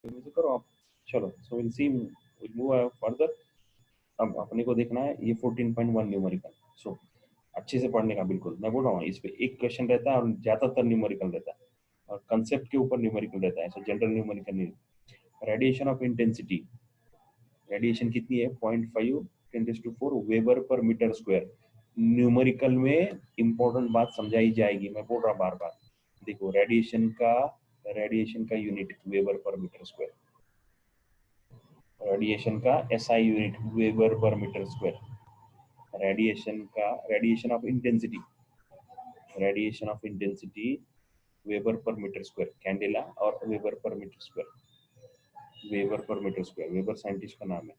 में से करो आप। चलो so will see, will move further. अब अपने को देखना है ये 14.1 न्यूमेरिकल। सो अच्छे से पढ़ने का, बिल्कुल मैं बोल रहा हूँ, इस पे एक क्वेश्चन रहता है और ज्यादातर न्यूमेरिकल रहता है और कंसेप्ट के ऊपर न्यूमेरिकल रहता है, ऐसा जनरल न्यूमेरिकल नहीं। रेडिएशन ऑफ इंटेंसिटी, रेडिएशन कितनी है 0.5 10⁴ वेबर पर मीटर स्क्वायर। न्यूमेरिकल में इंपॉर्टेंट बात समझाई जाएगी, मैं बोल रहा बार बार। देखो रेडिएशन का यूनिट वेबर पर मीटर स्क्वायर, रेडिएशन का एसआई यूनिट वेबर पर metre square, radiation of intensity, radiation of intensity weber पर मीटर स्क्वायर, कैंडेला और वेबर पर मीटर स्क्वायर, वेबर पर मीटर स्क्वायर, वेबर साइंटिस्ट का नाम है।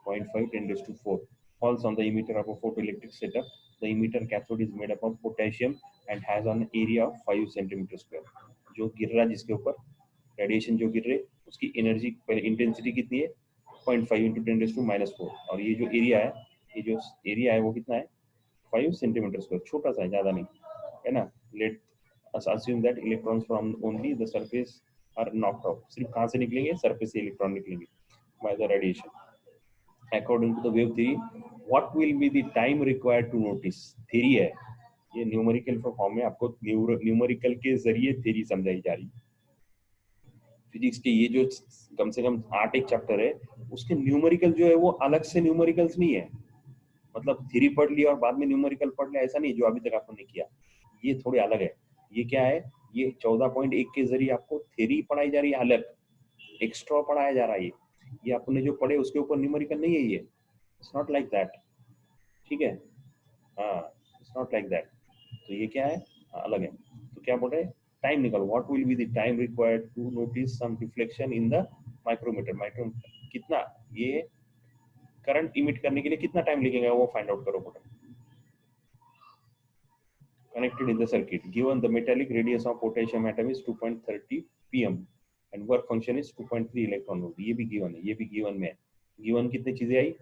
0.5 10⁴ falls on the emitter of a photoelectric setup. The emitter cathode is made up of potassium and has an area of 5 centimeter square. जो गिर रहा है जिसके ऊपर रेडिएशन जो गिर रहे उसकी एनर्जी पहले इंटेंसिटी कितनी है 0.5 इंटू 10⁻⁴, और ये जो एरिया है, ये जो एरिया है वो कितना है 5 सेंटीमीटर स्क्वायर, छोटा सा है, ज्यादा नहीं है ना। Let us assume that electrons from only the surface are knocked out. सिर्फ कहाँ से निकलेंगे, सरफेस से इलेक्ट्रॉन निकलेंगे by the radiation. According to the wave theory, what will be the time required to notice? theory है ये, numerical form में आपको न्यूमेरिकल के जरिए थ्योरी समझाई जा रही है। फिजिक्स के ये जो कम से कम 8 एक चैप्टर है उसके न्यूमेरिकल जो है वो अलग से न्यूमेरिकल्स नहीं है, मतलब थ्योरी पढ़ लिया और बाद में न्यूमेरिकल पढ़ लिया, ऐसा नहीं जो अभी तक आपने किया, ये थोड़े अलग है। ये क्या है, ये 14.1 के जरिए आपको थ्योरी पढ़ाई जा रही है, अलग एक्स्ट्रा पढ़ाया जा रहा है। ये आपने जो पढ़े उसके ऊपर न्यूमेरिकल नहीं है, ये इट्स नॉट लाइक दैट, ठीक है। हाँ, इट्स नॉट लाइक दैट। तो ये क्या है, अलग है। तो क्या बोल रहे हैं, टाइम निकालो, what will be the time required to notice some reflection in the micrometre. Micrometre कितना, ये करंट इमिट करने के लिए कितना टाइम लगेगा वो फाइंड आउट करो। Connected in the circuit, given the metallic radius of potassium atom is 2.30 pm and work function is 2.3 electron volt. ये भी गिवन है, ये भी गिवन में है। गिवन कितनी चीजें आई,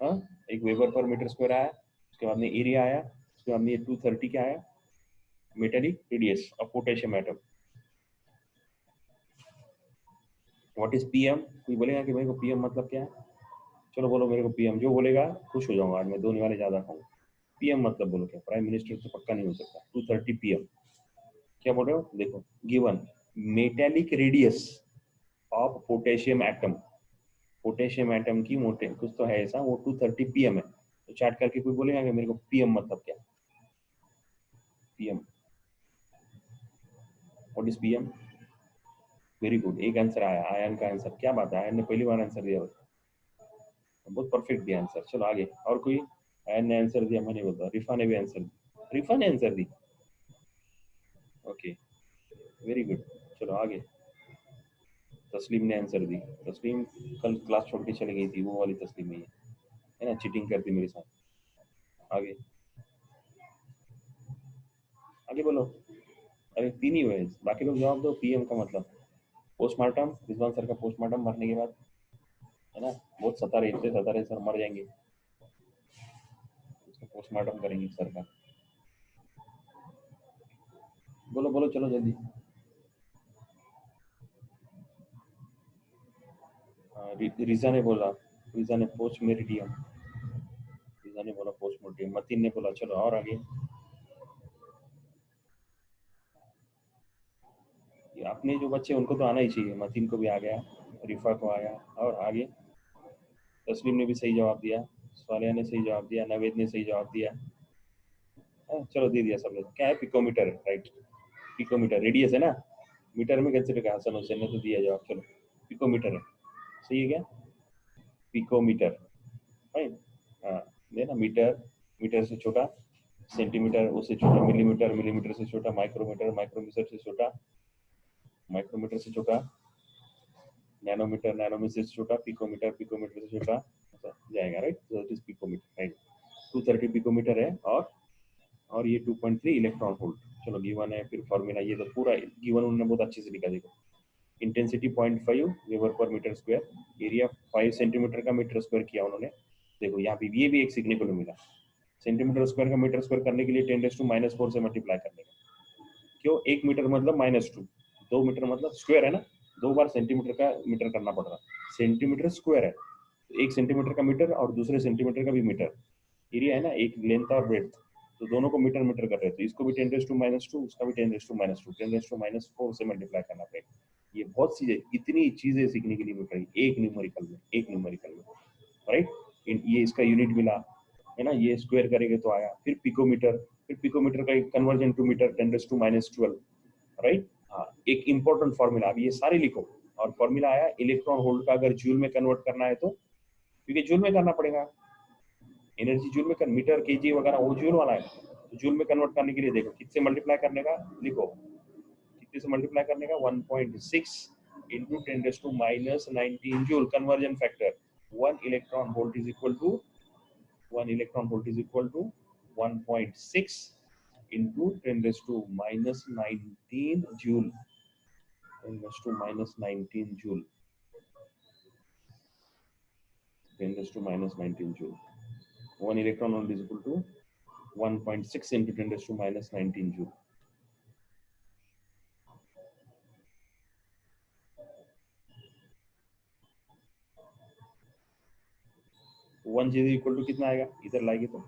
हाँ, एक वेबर पर मीटर स्क्वायर आया, उसके बाद में एरिया आया, उसके बाद में ये 230 क्या आया, metallic radius of potassium atom. What is PM, कोई बोलेगा कि मेरे को पीएम मतलब क्या है, चलो बोलो मेरे को पीएम, जो बोलेगा खुश हो जाऊंगा आज मैं, 2 निवाले ज्यादा खाऊंगा। पीएम मतलब बोलो क्या, प्राइम मिनिस्टर तो पक्का नहीं हो सकता। 230 पीएम क्या बोल रहे हो, देखो given metallic radius of potassium atom, potassium atom की मोटे कुछ तो है ऐसा, वो 230 पीएम है। तो चार्ट करके कोई बोलेगा कि मेरे को पीएम मतलब क्या, PM, what is PM. Very good, एक आंसर आया, आयन का आंसर, क्या बात है, आयन ने पहली बार आंसर दिया, बहुत परफेक्ट दिया आंसर। चलो आगे, और कोई, आयन ने आंसर दिया, मैं नहीं बोलता, रिफा ने भी आंसर दिया, रिफा ने answer the, okay very good. चलो आगे, तस्लीम ने आंसर दी, तस्लीम कल क्लास छोड़ के चली गई थी, वो वाली तस्लीम है ना, चीटिंग करती मेरे साथ। आगे आगे बोलो, अरे 3 ही हुए, बाकी लोग जवाब दो। पीएम का मतलब पोस्टमार्टम, रिजवान सर का पोस्टमार्टम मरने के बाद, है ना, बहुत सता रहे थे, सता रहे सर मर जाएंगे, उसका पोस्टमार्टम करेंगे सर का। बोलो बोलो चलो जल्दी। रिजा ने बोला, रिजा ने पोस्ट मेरिडियम, रिजा ने बोला पोस्ट मोर्टियम, मतीन ने बोला। चलो और आगे, ये अपने जो बच्चे उनको तो आना ही चाहिए, मतीन को भी आ गया, रिफा को आया, और आगे तस्लीम ने भी सही जवाब दिया, सालिया ने सही जवाब दिया, नवेद ने सही जवाब दिया। चलो दे दिया सबने, क्या है, पिकोमीटर, राइट, पिकोमीटर रेडियस है ना, मीटर में कैसे लिखा, हसन हुसैन ने तो दिया जवाब। चलो पिकोमीटर है, सही है क्या, पिकोमीटर, राइट। हाँ, देना, मीटर, मीटर से छोटा, सेंटीमीटर उससे छोटा, मिलीमीटर, मिलीमीटर से छोटा, माइक्रोमीटर, माइक्रोमीटर से छोटा, माइक्रोमीटर से छोटा, नैनोमीटर, नैनोमीटर से छोटा, पिकोमीटर, पिकोमीटर से छोटा, जाएगा, right. So it is picometre, right. 230 picometre है, और ये 2.3 इलेक्ट्रॉन वोल्ट। चलो गिवन है, फिर फॉर्मूला, ये तो पूरा गिवन उन्होंने बहुत अच्छे से लिखा, देखो इंटेंसिटी 0.5 वेबर पर मीटर स्क्वायर, एरिया 5 सेंटीमीटर का मीटर स्क्वायर किया उन्होंने। देखो यहाँ पे ये भी एक सीखने को मिला, सेंटीमीटर स्क्वायर का मीटर स्क्वायर करने के लिए 10⁻⁴ से मल्टीप्लाई करने का, क्यों, 1 मीटर मतलब -2, 2 मीटर मतलब स्क्वायर है ना, 2 बार सेंटीमीटर का मीटर करना पड़ रहा। सेंटीमीटर स्क्वायर है तो 1 सेंटीमीटर का मीटर और दूसरे सेंटीमीटर का भी मीटर, एरिया है ना, एक लेंथ और ब्रेड्थ, तो दोनों को मीटर मीटर कर रहे हैं, तो इसको भी 10⁻², उसका भी 10⁻², 10⁻⁴ से मल्टीप्लाई करना पड़ेगा। ये बहुत चीजें, इतनी चीजें सीखने के लिए मिल रही एक न्यूमेरिकल में, राइट। ये इसका यूनिट मिला है ना, ये स्क्वायर करेंगे तो आया, फिर पिकोमीटर का कन्वर्जन टू मीटर 10⁻12, राइट। हाँ, एक इंपॉर्टेंट फॉर्मूला, अब ये सारे लिखो, और फॉर्मूला आया इलेक्ट्रॉन होल्ड का, अगर जूल में कन्वर्ट करना है तो, क्योंकि जूल में करना पड़ेगा, एनर्जी जूल में, मीटर केजी वगैरह वो जूल वाला है, तो जूल में कन्वर्ट करने के लिए देखो कितने मल्टीप्लाई करने का, लिखो कितने से मल्टीप्लाई करने का, 1.6 into 10⁻19 joule, conversion factor, 1 electron volt is equal to 1.6 into 10⁻19 joule, 10⁻19 joule, 10⁻19 joule, 1 electron volt is equal to 1.6 into 10⁻19 joule. One G equal to कितना आएगा, इधर लाएंगे तो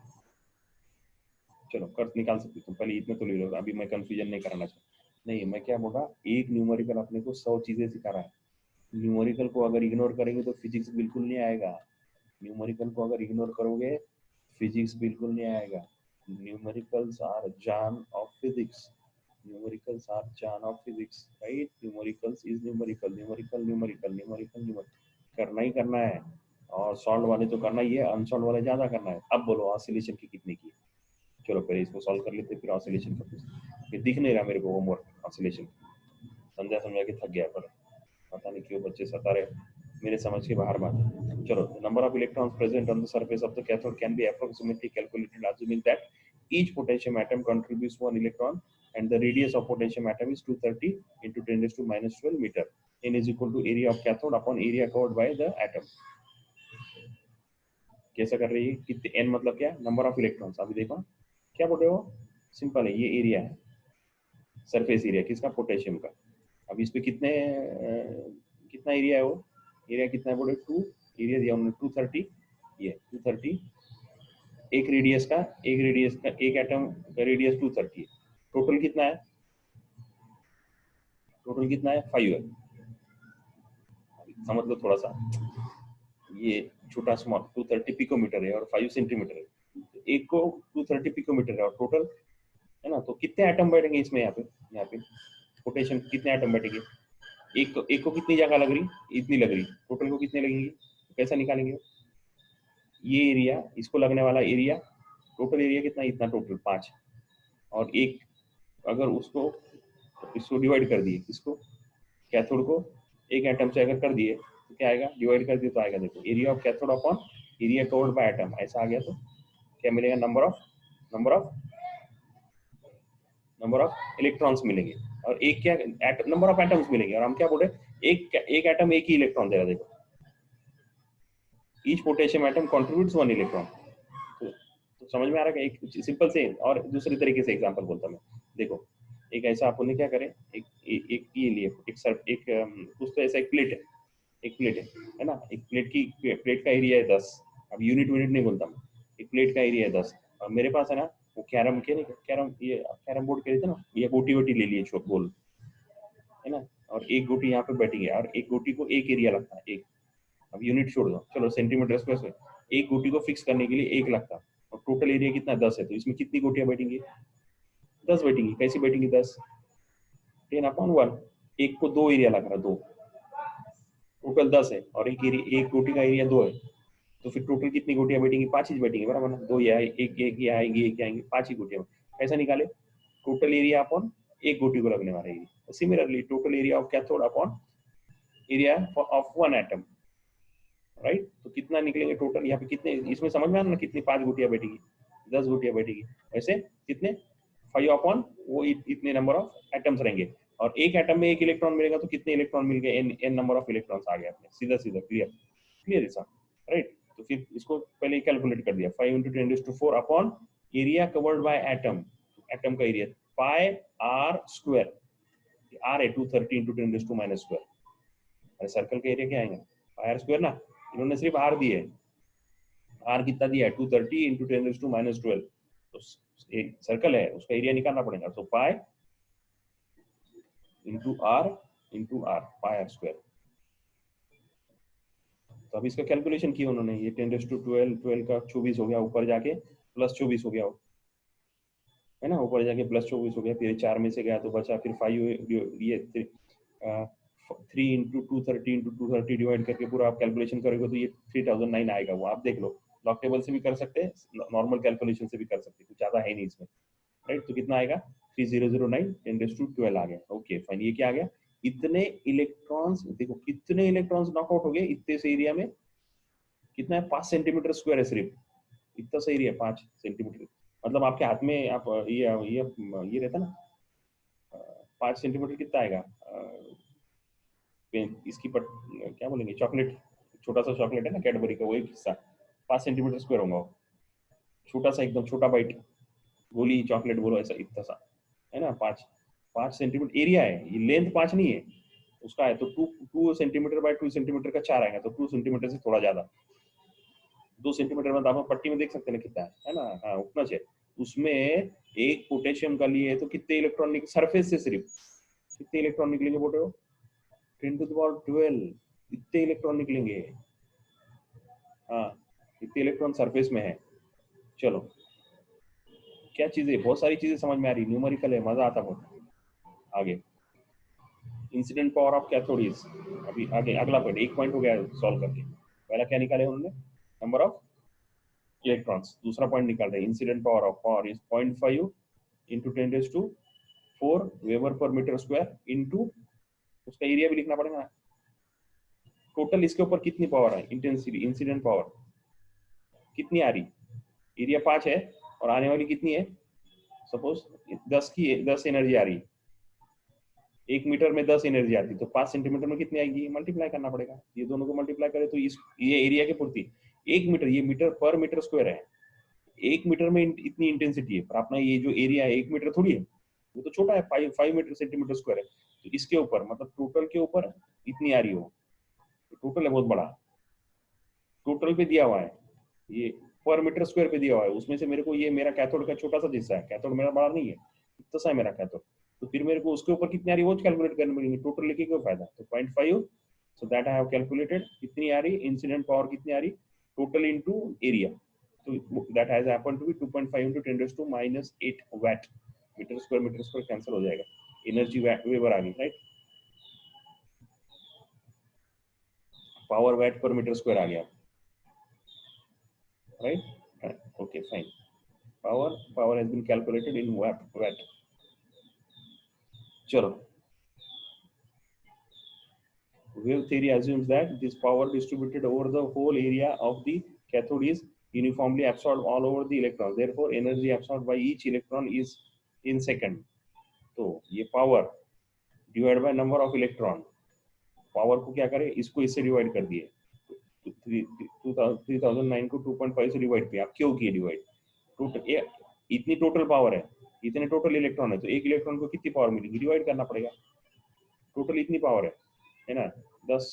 चलो कर निकाल सकते हो, पहले इतने तो ले लो, अभी मैं कंफ्यूजन नहीं कराना चाहता। नहीं, मैं क्या बोल रहा, एक न्यूमेरिकल अपने को 100 चीजें सिखा रहा है। न्यूमेरिकल को अगर इग्नोर करेंगे तो फिजिक्स बिल्कुल नहीं आएगा। न्यूमेरिकल को अगर इग्नोर करोगे फिजिक्स बिल्कुल नहीं आएगा। न्यूमेरिकल्स आर जान ऑफ फिजिक्स, न्यूमेरिकल्स आर जान of physics, right. Numericals is numerical करना ही करना है, और सॉल्व वाले तो करना ही है, अनसॉल्व वाले ज्यादा करना है। अब बोलो ऑसिलेशन की कितनी की, चलो पहले इसको सॉल्व कर लेते, फिर ऑसिलेशन का ये दिख नहीं रहा मेरे को होमवर्क ऑसिलेशन, समझा के थक गया, पर पता नहीं क्यों बच्चे सता रहे, मेरे समझ के बाहर बात है। चलो, number of electrons present on the surface of the cathode can be approximately calculated assuming that each potassium atom contributes 1 electron and the radius of potassium atom is 230 into 10⁻12 meter. N is equal to area of cathode upon area covered by the atom. कैसा कर रही है, कितने n मतलब क्या, number of electrons. अभी देखो क्या बोल रहे हो, सिंपल है, ये एरिया है, सरफेस एरिया किसका, पोटेशियम का। अब इस पे कितने कितना एरिया है, वो एरिया कितना है बोले 2, एरिया दिया उन्होंने 230, ये 230, एक रेडियस का एक एटम का रेडियस 230 है, टोटल कितना है, 5 है। समझ लो थोड़ा सा, ये छोटा स्मॉल 230 पिकोमीटर है और 5 सेंटीमीटर है, तो एक को 230 पिकोमीटर है और टोटल है ना, तो कितने एटम बैठेंगे इसमें, यहाँ पे पोटेशियम कितने एटम बैठेंगे, एक को कितनी जगह लग रही, इतनी लग रही, टोटल को कितने लगेंगे, तो कैसा निकालेंगे, ये एरिया, इसको लगने वाला एरिया, टोटल एरिया कितना, इतना, टोटल 5, और एक अगर इसको डिवाइड कर दिए, इसको कैथोड को एक एटम से अगर कर दिए तो क्या आएगा, डिवाइड कर दिए तो आएगा, देखो area of cathode upon area covered by atom, ऐसा आ गया, तो क्या मिलेगा, नंबर ऑफ इलेक्ट्रॉन्स मिलेंगे, और एक क्या नंबर ऑफ एटम्स मिलेंगे, और हम क्या बोल रहे हैं, एक एटम एक ही इलेक्ट्रॉन दे रहा है, देखो each potassium atom contributes 1 electron. तो समझ में आ रहा है, एक सिंपल से, और दूसरे तरीके से एग्जांपल बोलता मैं, देखो एक ऐसा अपन क्या करें, एक ये लिए एक कुछ तो ऐसा एक प्लेट है ना, एक प्लेट का एरिया है 10, अब यूनिट नहीं बोलता मैं, एक प्लेट का एरिया है 10, और मेरे पास है ना वो कैरम बोर्ड के थे ना, ये गोटी ले लिए छोट गोल, है ना, और एक गोटी यहाँ पे बैठी है, और एक गोटी को एक एरिया लगता है, एक, अब यूनिट छोड़ दो, चलो सेंटीमीटर स्क्वायर से, एक गोटी को फिक्स करने के लिए एक लगता, और टोटल एरिया कितना 10 है, तो इसमें कितनी गोटियां बैठेंगी, 10 बैठेंगी, कैसी बैठेंगी 10, 10/1, एक को 2 एरिया लग रहा, 2, टोटल 10 है, और एक गोटी का एरिया 2 है, तो फिर टोटल कितनी गोटियां बैठेंगी, 5 ही बैठेंगी, बराबर ना, 2 या एक ये आएंगी, 5 ही गोटियां, कैसा निकाले, टोटल एरिया अपॉन एक गोटी को लगने वाला area, similarly total area of cathode upon area of 1 atom, right. तो कितना निकलेंगे टोटल, यहाँ पे कितने, इसमें समझ में आ रहा ना, कितनी 5 गोटियां बैठेगी, 10 गोटियां बैठेगी, ऐसे कितने 5 अपॉन वो इतने नंबर ऑफ एटम्स रहेंगे, और एक एटम में एक इलेक्ट्रॉन मिलेगा, तो कितने इलेक्ट्रॉन मिल गए, n नंबर ऑफ इलेक्ट्रॉन्स आ गए अपने, सीधा क्लियर ऐसा, राइट। तो फिर इसको पहले कैलकुलेट कर दिया, 5 × 10⁴ upon area covered by atom का area pi r square, r है 230 × 10⁻² अरे सर्कल का एरिया क्या आएगा, पाई आर स्क्वायर ना, इन्होंने सिर्फ आर दिया है, आर कितना दिया है 230 इंटू 10⁻12, तो एक सर्कल है उसका एरिया निकालना पड़ेगा, तो pi into R pi R square. तो अब इसका कैलकुलेशन किया उन्होंने, ये 10⁻12, 12 का 24 हो गया, ऊपर जाके प्लस 24 हो गया, है ना, ऊपर जाके प्लस 24 हो गया, फिर 4 में से गया तो बचा, फिर 5, ये 3 इंटू 230 डिवाइड करके पूरा आप कैलकुलेशन करोगे तो ये 3009 आएगा, वो आप देख लो, लॉग टेबल से भी कर सकते हैं, नॉर्मल कैलकुलेशन से भी कर सकते हैं, कुछ ज्यादा है नहीं इसमें, राइट। तो कितना आएगा 3009 10⁻12 आ गया, ओके फाइन। ये क्या आ गया, इतने इलेक्ट्रॉन्स, देखो कितने इलेक्ट्रॉन्स नॉकआउट हो गए इतने से एरिया में, कितना है 5 सेंटीमीटर स्क्वायर है सिर्फ, इतना सा एरिया 5 सेंटीमीटर, मतलब आपके हाथ में आप ये रहता ना 5 सेंटीमीटर कितना आएगा, इसकी क्या बोलेंगे, चॉकलेट, छोटा सा चॉकलेट है ना कैडबरी का, वो एक हिस्सा 5 सेंटीमीटर स्क्वायर होगा, छोटा सा एकदम छोटा बाइट, गोली चॉकलेट बोलो ऐसा, इतना सा है ना, 5 सेंटीमीटर एरिया है, ये लेंथ 5 नहीं है उसका है, तो 2 सेंटीमीटर बाय 2 सेंटीमीटर का 4 आएगा, तो 2 सेंटीमीटर से थोड़ा ज्यादा, 2 सेंटीमीटर में आप पट्टी में देख सकते हैं कितना है ना, हाँ उतना चाहिए। उसमें एक पोटेशियम का लिए तो कितने इलेक्ट्रॉन सरफेस से सिर्फ कितने इलेक्ट्रॉन निकलेंगे बोले हो, 10⁻12 इतने इलेक्ट्रॉन निकलेंगे, हाँ इतने इलेक्ट्रॉन सरफेस में है। चलो क्या चीजें, बहुत सारी चीजें समझ में आ रही, न्यूमेरिकल है, मजा आता बहुत। आगे इंसिडेंट पावर ऑफ कैथोड, अभी आगे अगला पॉइंट, एक पॉइंट हो गया सॉल्व करके, पहला क्या निकाले उन्होंने, नंबर ऑफ इलेक्ट्रॉन्स, दूसरा पॉइंट निकाल रहे हैं incident power is 0.5 into 10⁻4 weber पर मीटर स्क्वायर इंटू, उसका एरिया भी लिखना पड़ेगा, टोटल इसके ऊपर कितनी पावर है, इंटेंसिटी इंसिडेंट पावर कितनी आ रही, एरिया 5 है और आने वाली कितनी है, सपोज 10 एनर्जी आ रही, 1 मीटर में 10 एनर्जी आती, तो 5 सेंटीमीटर में कितनी आएगी, मल्टीप्लाई करना पड़ेगा, ये दोनों को मल्टीप्लाई करे तो ये एरिया की पूर्ति, 1 मीटर, ये मीटर पर मीटर स्क्वायर है, 1 मीटर में इतनी इंटेंसिटी है, पर अपना ये जो एरिया है 1 मीटर थोड़ी है, वो तो छोटा है, 5 सेंटीमीटर स्क्वायर है, तो इसके ऊपर मतलब टोटल के ऊपर इतनी आ रही हो, तो टोटल है बहुत बड़ा, टोटल पे दिया हुआ है, ये पर मीटर स्क्वायर पे दिया हुआ है, उसमें से मेरे को ये मेरा कैथोड का छोटा सा हिस्सा है, कैथोड मेरा बड़ा नहीं है, इतना सा है मेरा कैथोड, तो फिर मेरे को उसके ऊपर कितनी आ रही है वो कैलकुलेट करने पड़ेगी, टोटल लिखे क्या फायदा, तो 0.5, so that I have calculated कितनी आ रही इंसिडेंट पावर, कितनी आ रही टोटल इनटू एरिया, तो that has happened to be 2.5 into 10⁻⁸ watt, metre square cancel हो जाएगा, एनर्जी वेबर आ गई, राइट, पावर वाट पर मीटर स्क्वायर आ गया, right, okay fine, power has been calculated in watt. चलो, wave theory assumes that this power distributed over the whole area of the cathode is uniformly absorbed all over the electrons, therefore energy absorbed by each electron is in second, तो ये power divide by number of electron, power को क्या करें, इसको इससे divide कर दिए, 3009 को 2.5 से डिवाइड किया, आप क्यों किए डिवाइड, टोटल इतनी टोटल पावर है, इतने टोटल इलेक्ट्रॉन है, तो एक इलेक्ट्रॉन को कितनी पावर मिलेगी, डिवाइड करना पड़ेगा, टोटल इतनी पावर है ना, 10,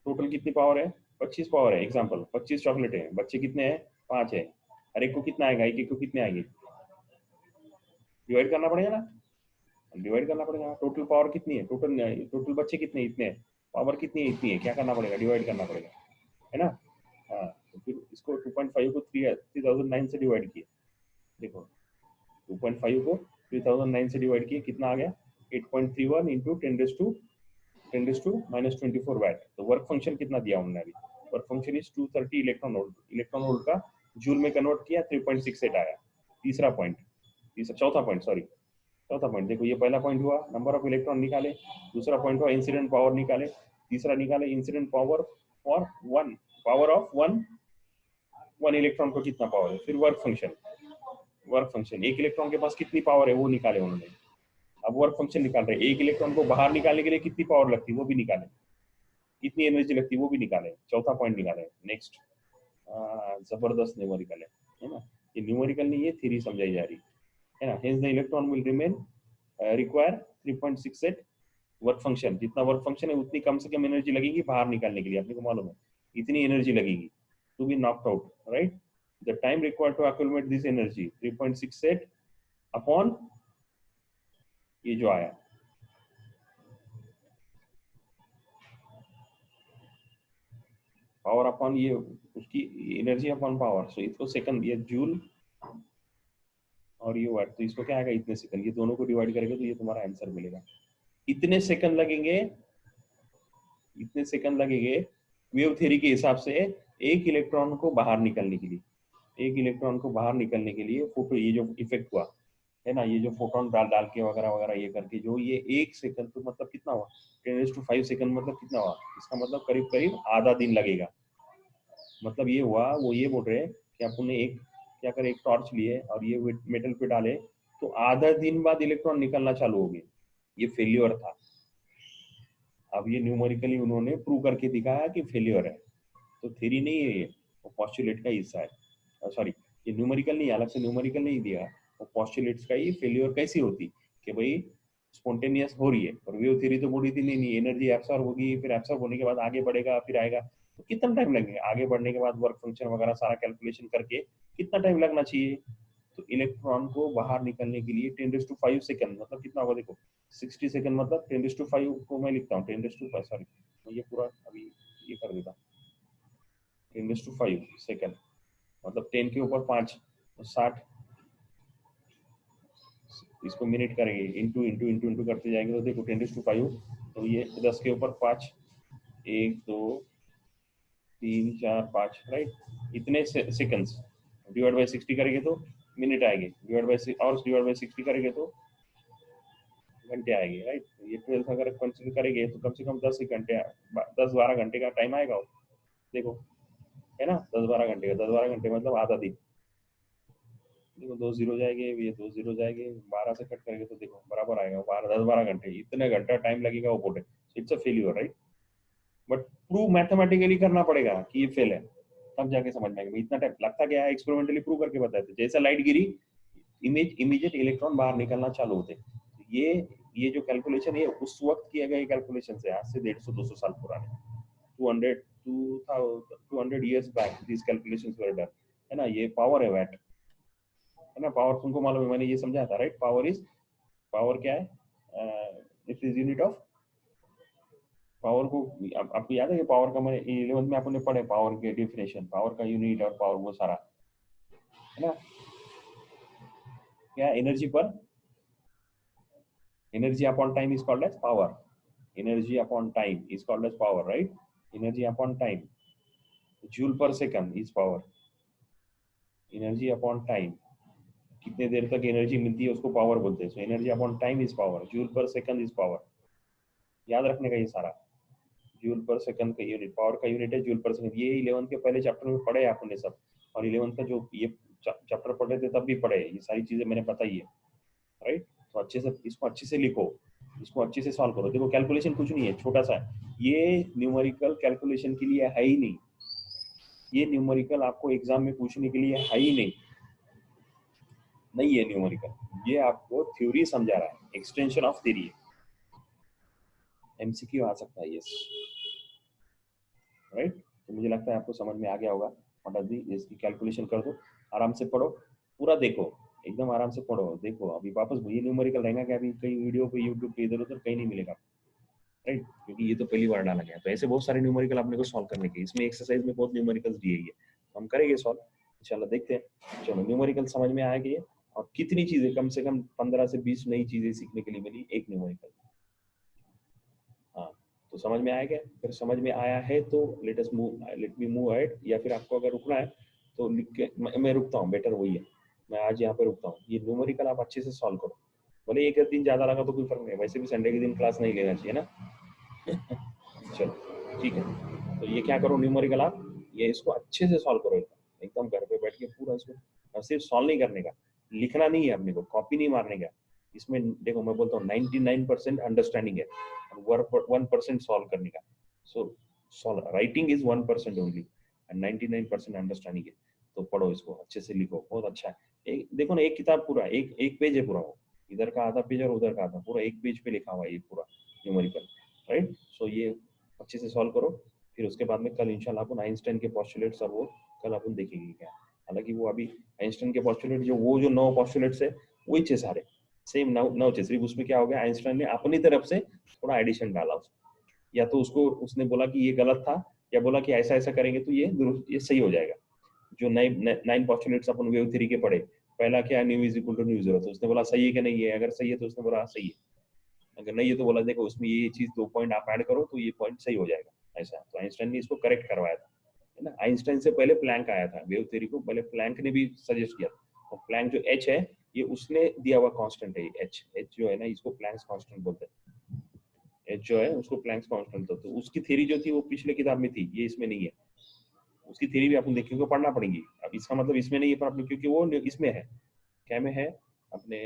टोटल कितनी पावर है, 25 पावर है, एग्जाम्पल 25 चॉकलेट है, बच्चे कितने हैं 5 है, हर एक को कितना आएगा, एक एक को कितने आएगी, डिवाइड करना पड़ेगा ना, डिवाइड करना पड़ेगा, टोटल पावर कितनी है, टोटल बच्चे कितने, इतने, पावर कितनी है, इतनी है, क्या करना पड़ेगा, डिवाइड करना पड़ेगा, है ना, हाँ, तो फिर इसको 2.5 को 3009 से डिवाइड किए, देखो 2.5 को 3009 से डिवाइड किए, कितना आ गया 8.31 इंटू 10⁻24 वाट, तो वर्क फंक्शन कितना दिया उन्होंने अभी, work function is 230 electron volt का जूल में कन्वर्ट किया, 3.68 आया, चौथा पॉइंट, सॉरी चौथा पॉइंट, देखो ये पहला पॉइंट हुआ नंबर ऑफ इलेक्ट्रॉन निकाले, दूसरा पॉइंट हुआ इंसिडेंट पावर निकाले, तीसरा निकाले incident power for one, power of one electron को कितना पावर है, फिर वर्क फंक्शन एक इलेक्ट्रॉन के पास कितनी पावर है वो निकाले उन्होंने, अब वर्क फंक्शन निकाल रहे हैं, एक इलेक्ट्रॉन को बाहर निकालने के लिए कितनी पावर लगती है वो भी निकाले, कितनी एनर्जी लगती है वो भी निकाले, चौथा पॉइंट निकाले, नेक्स्ट, जबरदस्त न्यूमेरिकल है ना, ये न्यूमेरिकल नहीं, ये थ्योरी समझाई जा रही है ना, hence the electron will remain require 3.68 work function, जितना वर्क फंक्शन है उतनी कम से कम एनर्जी लगेगी बाहर निकालने के लिए, अपने को मालूम है इतनी एनर्जी लगेगी to be knocked out, right? The time required to accumulate this energy 3.68 upon ये जो आया पावर अपॉन ये उसकी एनर्जी अपॉन पावर, सो इसको सेकंड, ये जूल और ये वाट, तो इसको क्या आएगा इतने सेकंड, ये दोनों को डिवाइड करेंगे तो ये तुम्हारा आंसर मिलेगा। इतने सेकंड लगेंगे, इतने सेकंड लगेंगे वेव थ्योरी के हिसाब से एक इलेक्ट्रॉन को बाहर निकलने के लिए, एक इलेक्ट्रॉन को बाहर निकलने के लिए फोटो, ये जो इफेक्ट हुआ है ना, ये जो फोटोन डाल डाल के वगैरह वगैरह ये करके जो ये एक सेकंड, तो मतलब कितना हुआ 10⁵ सेकंड, मतलब कितना हुआ, इसका मतलब करीब करीब आधा दिन लगेगा। मतलब ये हुआ, वो ये बोल रहे हैं कि आपने एक क्या करे, एक टॉर्च लिए और ये मेटल पे डाले तो आधा दिन बाद इलेक्ट्रॉन निकलना चालू हो गए, ये फेल्योर था। अब ये न्यूमेरिकली उन्होंने प्रूव करके दिखाया कि फेल्योर है, तो थ्योरी नहीं है ये, वो पॉस्टुलेट का हिस्सा है। सॉरी, ये न्यूमेरिकल नहीं, अलग से न्यूमेरिकल नहीं दिया, वो पॉस्टुलेट्स का ही फेल्योर कैसी होती कि भाई स्पॉन्टेनियस हो रही है, और वेव थ्योरी तो बोली थी नहीं नहीं, एनर्जी एब्सॉर्ब होगी, फिर एब्सॉर्ब होने के बाद आगे बढ़ेगा, फिर आएगा, तो कितना टाइम लगेगा आगे बढ़ने के बाद, वर्क फंक्शन वगैरह सारा कैलकुलेशन करके कितना टाइम लगना चाहिए। तो इलेक्ट्रॉन को बाहर निकलने के लिए 10⁵ सेकंड, मतलब कितना होगा देखो, 60 सेकंड, मतलब 10⁵ को मैं लिखता हूँ 10⁵, सॉरी मैं ये पूरा अभी ये कर देता, 10⁵ सेकंड, मतलब 10 के ऊपर 5 तो 60, इसको मिनट करेंगे, इंटू इंटू इंटू इंटू करते जाएंगे तो देखो 10⁵, तो ये 10 के ऊपर 5, 1 2 3 4 5, राइट, इतने सेकंड्स डिवाइड बाय 60 करेंगे तो मिनट आएंगे, divide by hours divide by 60 करेंगे तो घंटे आएंगे, राइट। ये 12 अगर कंसिडर करेंगे तो कम से कम 10 घंटे, 10-12 घंटे का टाइम आएगा वो, देखो है ना, 10-12 घंटे का, 10-12 घंटे मतलब आधा दिन। देखो 2 जीरो जाएंगे, ये 2 जीरो जाएंगे, 12 से कट करेंगे तो देखो बराबर आएगा 12-10-12 घंटे, इतने घंटा टाइम लगेगा वो बोले, it's a failure, right. But prove mathematically करना पड़ेगा कि ये फेल है, तब जाके समझ में आएगा। इतना टाइम लगता क्या है, एक्सपेरिमेंटली प्रूव करके बताते हैं, जैसा लाइट गिरी इमीडिएट इलेक्ट्रॉन बाहर निकलना चालू होते। ये जो कैलकुलेशन है उस वक्त किए गए कैलकुलेशन है, आज से 150-200 साल पुराने, 200 years back this calculations were done, है ना। ये पावर है, वैट है ना, पावर तुमको मालूम है, मैंने ये समझाया था, राइट। पावर क्या है, it is unit of power को, आपको याद है कि पावर का मैंने 11th में आपने पढ़े, पावर के डिफिनेशन, पावर का यूनिट और पावर वो सारा, है ना। क्या एनर्जी पर, energy upon time is called as power, energy upon time is called as power, right? Energy upon time, joule per second is power, energy upon time, कितने देर तक एनर्जी मिलती है उसको पावर बोलते हैं, so energy upon time is power, joule पर second is power, याद रखने का ये सारा, जूल पर सेकंड का यूनिट, पावर का यूनिट है जूल पर सेकंड। ये 11th के पहले चैप्टर में पढ़े आपने सब, और 11th का जो ये चैप्टर पढ़े थे तब भी पढ़े, ये सारी चीजें मैंने बताई है, राइट। तो अच्छे से इसको अच्छे से लिखो, इसको अच्छे से सॉल्व करो। देखो कैलकुलेशन कुछ नहीं है, छोटा सा है, ये न्यूमेरिकल कैलकुलेशन के लिए है ही नहीं, ये न्यूमेरिकल आपको एग्जाम में पूछने के लिए है ही नहीं, नहीं है न्यूमेरिकल, ये आपको थ्योरी समझा रहा है, एक्सटेंशन ऑफ थ्योरी है, एमसीक्यू आ सकता है, यस, राइट। तो मुझे लगता है आपको समझ में आ गया होगा। फटाफट दी इसकी कैलकुलेशन कर दो, आराम से पढ़ो, पूरा देखो, एकदम आराम से पढ़ो, देखो अभी वापस ये न्यूमेरिकल रहेगा कि अभी कहीं वीडियो पे यूट्यूब पे इधर उधर कहीं नहीं मिलेगा, राइट, क्योंकि ये तो पहली बार डाला गया। तो ऐसे बहुत सारे न्यूमेरिकल आपने को सॉल्व करने के, इसमें एक्सरसाइज में बहुत न्यूमेरिकल्स दिए है, तो हम करेंगे सॉल्व इंशाल्लाह, देखते हैं। चलो न्यूमेरिकल समझ में आया कि ये, और कितनी चीजें, कम से कम 15 से 20 नई चीजें सीखने के लिए मिली एक न्यूमेरिकल। हाँ, तो समझ में आया क्या, फिर समझ में आया है तो लेट मी मूव अहेड, या फिर आपको अगर रुकना है तो लिख के मैं रुकता हूँ, बेटर वही है, मैं आज यहाँ पे रुकता हूँ। ये न्यूमेरिकल आप अच्छे से सॉल्व करो, भले एक दिन ज्यादा लगा तो कोई फर्क नहीं, वैसे भी संडे के दिन क्लास नहीं लेना चाहिए ना। चलो ठीक है, तो ये क्या करो न्यूमेरिकल आप, ये इसको अच्छे से सॉल्व करो, एकदम घर पे बैठ के पूरा इसको, और सिर्फ सॉल्व नहीं करने का, लिखना नहीं है अपने को, कॉपी नहीं मारने का। इसमें देखो मैं बोलता हूँ 99% अंडरस्टैंडिंग है और 1% सॉल्व करने का। सो solve writing is 1% only and 99% understanding है। तो पढ़ो इसको अच्छे से, लिखो, बहुत अच्छा है। एक देखो ना, एक किताब पूरा, एक एक पेज है पूरा, वो इधर का आधा पेज और उधर का आधा, पूरा एक पेज पे लिखा हुआ है ये पूरा, न्यूमेरिकल, राइट। सो ये अच्छे से सॉल्व करो, फिर उसके बाद में कल इंशाल्लाह अपन आइंस्टाइन के पोस्टुलेट्स और वो कल अपन देखेंगे क्या। हालांकि वो अभी आइंस्टाइन के पोस्टुलेट जो वो जो 9 पोस्टुलेट्स है वही थे सारे, सेम 9 थे, सिर्फ उसमें क्या हो गया, आइंस्टाइन ने अपनी तरफ से थोड़ा एडिशन डाला उसमें, या तो उसको उसने बोला कि ये गलत था, या बोला कि ऐसा ऐसा करेंगे तो ये सही हो जाएगा। जो 9 पोस्टुलेट्स अपन वेव थ्योरी के पढ़े, पहला क्या, nu is equal to nu zero, तो उसने बोला सही है कि नहीं है, अगर सही है तो उसने बोला सही है, अगर नहीं है तो बोला देखो उसमें ये चीज 2 पॉइंट आप ऐड करो तो ये पॉइंट सही हो जाएगा, ऐसा। तो आइंस्टाइन ने इसको करेक्ट करवाया था, है ना। आइंस्टाइन से पहले प्लैंक आया था, वेव थ्योरी को पहले प्लैंक ने भी सजेस्ट किया था। और प्लैंक जो एच है ये उसने दिया हुआ कांस्टेंट है, एच एच जो है ना इसको प्लैंक्स कांस्टेंट बोलते हैं, एच जो है उसको प्लैंक्स कांस्टेंट, तो उसकी थ्योरी जो थी वो पिछले किताब में थी, ये इसमें नहीं है। उसकी थ्योरी भी अपन देखेंगे, पढ़ना पड़ेगी। अब इसका मतलब इसमें नहीं है पर अपने, क्योंकि वो इसमें है, क्या में है, अपने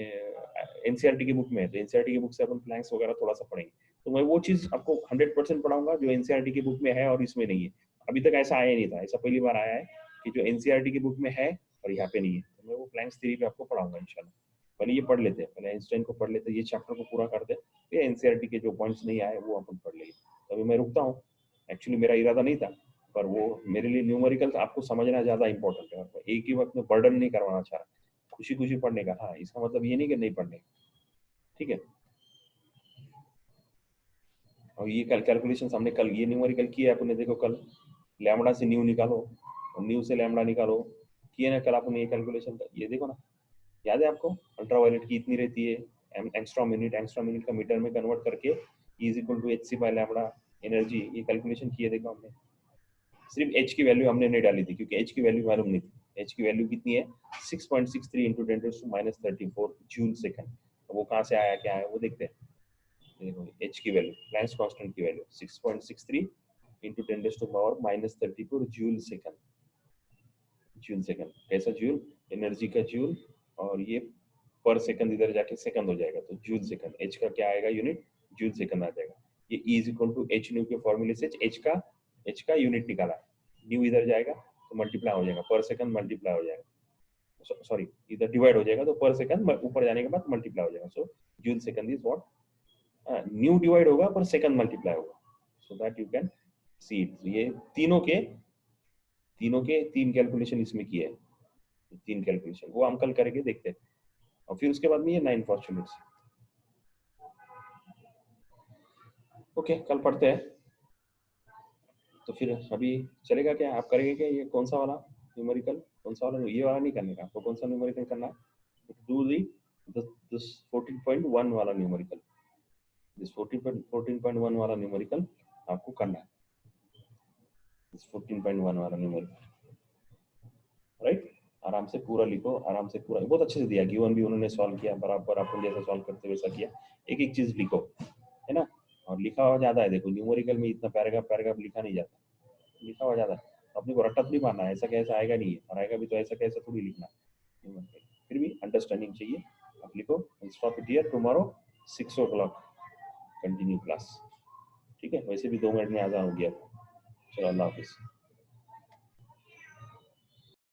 एनसीईआरटी की बुक में है, तो एनसीईआरटी की बुक से अपन प्लैंक्स वगैरह थोड़ा सा पढ़ेंगे। तो मैं वो चीज आपको 100% पढ़ाऊंगा जो एनसीईआरटी की बुक में है और इसमें नहीं है। अभी तक ऐसा आया नहीं था, ऐसा पहली बार आया है कि जो एनसीईआरटी की बुक में है और यहाँ पे नहीं है, तो मैं वो प्लैंक्स थ्योरी पे आपको पढ़ाऊंगा इंशाल्लाह। पहले ये पढ़ लेते हैं, पहले आइंस्टाइन को पढ़ लेते हैं, ये चैप्टर को पूरा करते हैं, फिर एनसीईआरटी के जो पॉइंट्स नहीं आए वो अपन पढ़ लेंगे। तो अभी मैं रुकता हूँ, एक्चुअली मेरा इरादा नहीं था, पर वो मेरे लिए न्यूमेरिकल आपको समझना ज्यादा इंपॉर्टेंट है, और एक ही वक्त में बर्डन नहीं करवाना चाह रहा, खुशी खुशी पढ़ने का। हाँ, इसका मतलब ये नहीं कि नहीं पढ़ने, ठीक है। और ये कैलकुलेशन हमने कल ये न्यूमेरिकल किया है अपने, देखो कल लैम्बडा से न्यू निकालो और न्यू से लैम्बडा निकालो, किए ना कल आपने ये कैलकुलेशन, ये देखो ना, याद है आपको अल्ट्रावायलेट की इतनी रहती है, एंगस्ट्रॉम मिनट का मीटर में कन्वर्ट करके is equal to H C by lambda energy, ये कैलकुलेशन किए देखो हमने। सिर्फ एच की वैल्यू हमने नहीं डाली थी क्योंकि एच की वैल्यू मालूम नहीं थी। एच की वैल्यू कितनी है, 6.63 इंटू 10⁻³ जूल सेकंड। वो कहाँ से आया, क्या है वो देखते हैं। देखो एच की वैल्यू, प्लैंक्स कांस्टेंट की value 6.63 into 10⁻³ joule second. Joule second कैसा, जूल एनर्जी का जूल, और ये पर सेकंड इधर जाके सेकंड हो जाएगा, तो जूल सेकंड। एच का क्या आएगा यूनिट, जूल सेकंड आ जाएगा। ये E is equal to H nu के फॉर्मूले से एच का यूनिट निकाला, न्यू इधर जाएगा तो मल्टीप्लाई हो जाएगा, पर सेकंड मल्टीप्लाई हो जाएगा, सॉरी इधर डिवाइड हो जाएगा तो पर सेकंड ऊपर जाने के बाद मल्टीप्लाई हो जाएगा। So joule second is what, new divide होगा पर सेकंड मल्टीप्लाई होगा, so that you can see it. ये तीनों के तीन कैलकुलेशन इसमें किए हैं, तीन कैलकुलेशन वो हम कल करके देखते हैं। और फिर उसके बाद में ये 9 फॉर्चूनेट्स। ओके, कल पढ़ते हैं। तो फिर अभी चलेगा क्या, आप करेंगे क्या, ये कौन सा वाला न्यूमेरिकल, कौन सा वाला, ये वाला नहीं करने का आपको, कौन सा न्यूमेरिकल करना है, डू दी दिस 14.1 वाला न्यूमेरिकल, दिस 14.1 वाला न्यूमेरिकल आपको करना है, दिस 14.1 वाला न्यूमेरिकल, राइट। आराम से पूरा लिखो, आराम से पूरा, बहुत अच्छे से दिया, गिवन भी उन्होंने सॉल्व किया बराबर, अपन जैसा सॉल्व करते वैसा किया, एक एक चीज लिखो, है ना। और लिखा हुआ ज्यादा है, देखो न्यूमेरिकल में इतना पैराग्राफ पैराग्राफ लिखा नहीं जाता, लिखा हुआ ज्यादा है, अपने को रट्टा नहीं मारना है, ऐसा कैसा आएगा नहीं है, और आएगा भी तो ऐसा कैसा थोड़ी लिखना है, फिर भी अंडरस्टैंडिंग चाहिए। आप लिखो, stop it here, tomorrow 6 o'clock continue class, ठीक है। वैसे भी 2 मिनट में आधा हो गया, चलो अल्लाह हाफिज।